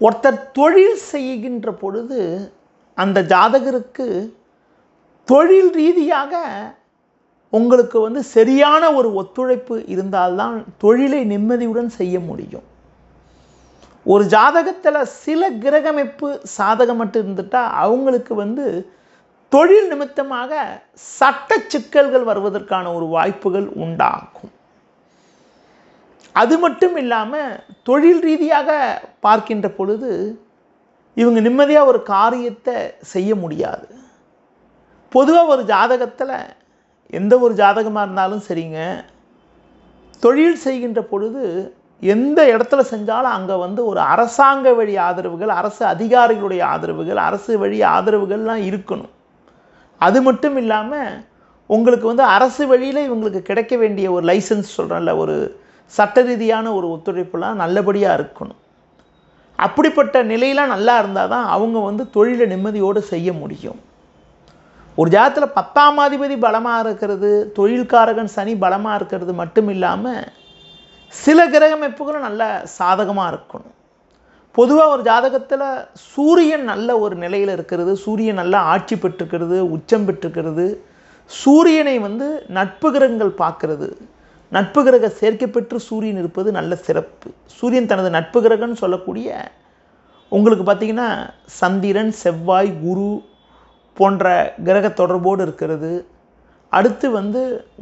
ஒருத்தர் தொழில் செய்கின்ற பொழுது அந்த ஜாதகருக்கு தொழில் ரீதியாக உங்களுக்கு சரியான ஒரு ஒத்துழைப்பு இருந்தால்தான் தொழிலை நிம்மதியுடன் செய்ய முடியும். ஒரு ஜாதகத்தில் சில கிரகமைப்பு சாதகமற்று இருந்துட்டால் அவங்களுக்கு தொழில் நிமித்தமாக சட்ட சிக்கல்கள் வருவதற்கான ஒரு வாய்ப்புகள் உண்டாகும். அது மட்டும் இல்லாமல் தொழில் ரீதியாக பார்க்கின்ற பொழுது இவங்க நிம்மதியாக ஒரு காரியத்தை செய்ய முடியாது. பொதுவாக ஒரு ஜாதகத்தில் எந்த ஒரு ஜாதகமாக இருந்தாலும் சரிங்க, தொழில் செய்கின்ற பொழுது எந்த இடத்துல செஞ்சாலும் அங்கே ஒரு அரசாங்க வழி ஆதரவுகள், அரசு அதிகாரிகளுடைய ஆதரவுகள், அரசு வழி ஆதரவுகள்லாம் இருக்கணும். அது மட்டும் இல்லாமல் உங்களுக்கு அரசு வழியில் இவங்களுக்கு கிடைக்க வேண்டிய ஒரு லைசன்ஸ் சொல்கிறேன்ல, ஒரு சட்ட ரீதியான ஒரு ஒத்துழைப்புலாம் நல்லபடியாக இருக்கணும். அப்படிப்பட்ட நிலையெல்லாம் நல்லா இருந்தால் தான் அவங்க தொழிலை நிம்மதியோடு செய்ய முடியும். ஒரு ஜாதகத்தில் 10ஆம் அதிபதி பலமாக இருக்கிறது, தொழில்காரகன் சனி பலமாக இருக்கிறது மட்டும் இல்லாமல் சில கிரகமைப்புகளும் நல்ல சாதகமாக இருக்கணும். பொதுவாக ஒரு ஜாதகத்தில் சூரியன் நல்ல ஒரு நிலையில் இருக்கிறது, சூரியன் நல்லா ஆட்சி பெற்றுக்கிறது, உச்சம் பெற்றுக்கிறது, சூரியனை நட்பு கிரகங்கள் பார்க்கறது, நட்பு கிரக சேர்க்கை பெற்று சூரியன் இருப்பது நல்ல சிறப்பு. சூரியன் தனது நட்பு கிரகம்னு சொல்லக்கூடிய உங்களுக்கு பார்த்திங்கன்னா சந்திரன், செவ்வாய், குரு போன்ற கிரக தொடர்போடு இருக்கிறது. அடுத்து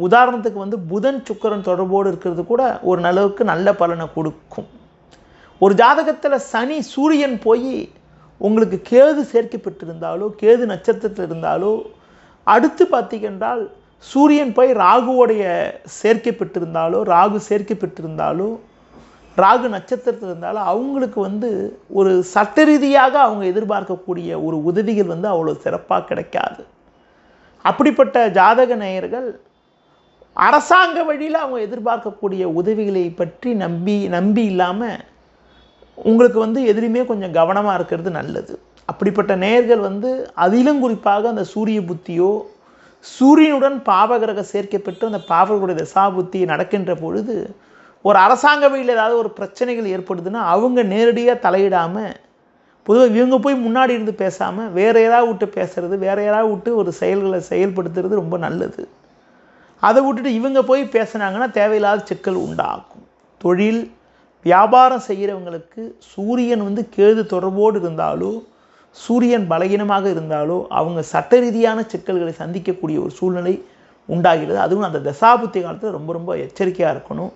உதாரணத்துக்கு புதன், சுக்கிரன் தொடர்போடு இருக்கிறது கூட ஒரு அளவுக்கு நல்ல பலனை கொடுக்கும். ஒரு ஜாதகத்தில் சனி, சூரியன் போய் உங்களுக்கு கேது சேர்க்கை பெற்றிருந்தாலோ, கேது நட்சத்திரத்தில் இருந்தாலோ, அடுத்து பார்த்தீங்கன்றால் சூரியன் போய் ராகுவோடைய சேர்க்கை பெற்றிருந்தாலோ, ராகு சேர்க்கை பெற்றிருந்தாலோ, ராகு நட்சத்திரத்தில் இருந்தாலும் அவங்களுக்கு ஒரு சட்ட ரீதியாக அவங்க எதிர்பார்க்கக்கூடிய ஒரு உதவிகள் அவ்வளோ சிறப்பாக கிடைக்காது. அப்படிப்பட்ட ஜாதக நேயர்கள் அரசாங்க வழியில் அவங்க எதிர்பார்க்கக்கூடிய உதவிகளை பற்றி நம்பி இல்லாமல் உங்களுக்கு எதிலுமே கொஞ்சம் கவனமாக இருக்கிறது நல்லது. அப்படிப்பட்ட நேயர்கள் அதிலும் குறிப்பாக அந்த சூரிய புத்தியோ, சூரியனுடன் பாவகிரக சேர்க்கை பெற்று அந்த பாவர்களுடைய தசா புத்தி நடக்கின்ற பொழுது ஒரு அரசாங்க வழியில் ஏதாவது ஒரு பிரச்சனைகள் ஏற்படுதுன்னா அவங்க நேரடியாக தலையிடாமல், பொதுவாக இவங்க போய் முன்னாடி இருந்து பேசாமல் வேறு யாராவது விட்டு பேசுகிறது, வேறு யாராவது விட்டு ஒரு செயல்களை செயல்படுத்துறது ரொம்ப நல்லது. அதை விட்டுட்டு இவங்க போய் பேசுனாங்கன்னா தேவையில்லாத சிக்கல் உண்டாகும். தொழில் வியாபாரம் செய்கிறவங்களுக்கு சூரியன் கேது தொடர்போடு இருந்தாலோ, சூரியன் பலகீனமாக இருந்தாலோ அவங்க சட்ட ரீதியான சிக்கல்களை சந்திக்கக்கூடிய ஒரு சூழ்நிலை உண்டாகிறது. அதுவும் அந்த தசாபுத்தி காலத்தில் ரொம்ப ரொம்ப எச்சரிக்கையாக இருக்கணும்.